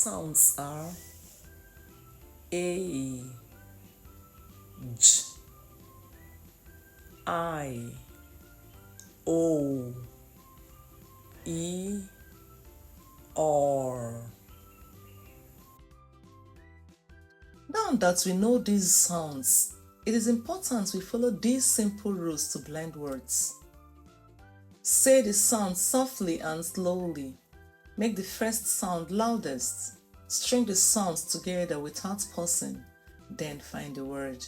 sounds are A, J, I, O, E, R. Now that we know these sounds, it is important we follow these simple rules to blend words. Say the sound softly and slowly. Make the first sound loudest. String the sounds together without pausing. Then find the word.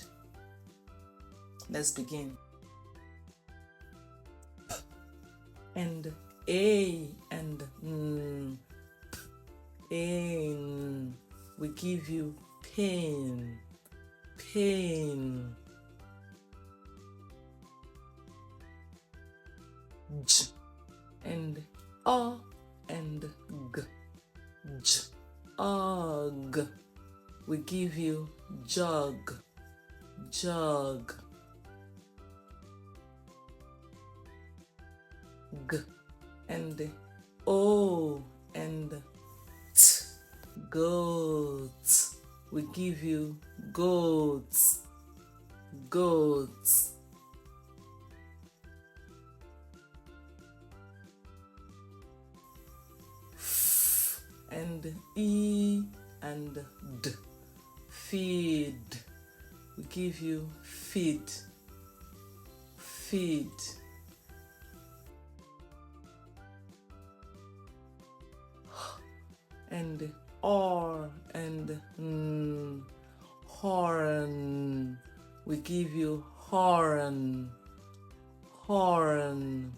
Let's begin. P and A and N. In. We give you pain. Pain. J and O and G. Jug. We give you jug. Jug. G and O and T. Goat. We give you goats. Goats. And E and D. Feed. We give you feed. Feed. And R and N. Horn. We give you horn. Horn.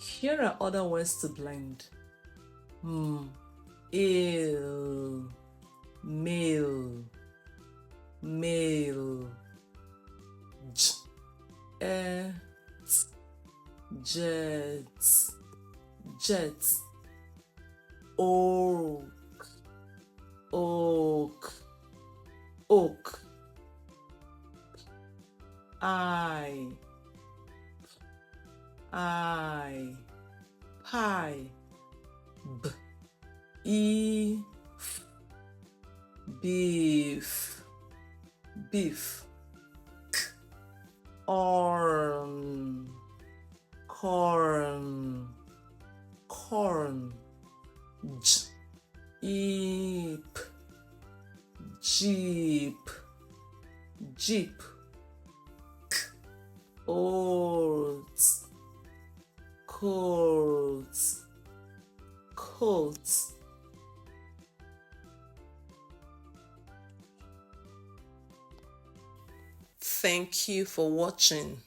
Here are other words to blend. Ill, male, male. Jet, jets, jets. Oak, oak, oak. I, pie. B, E, beef, beef. K, corn, corn, corn. J, eep, jeep, jeep. K, oats, coats, coats. Thank you for watching.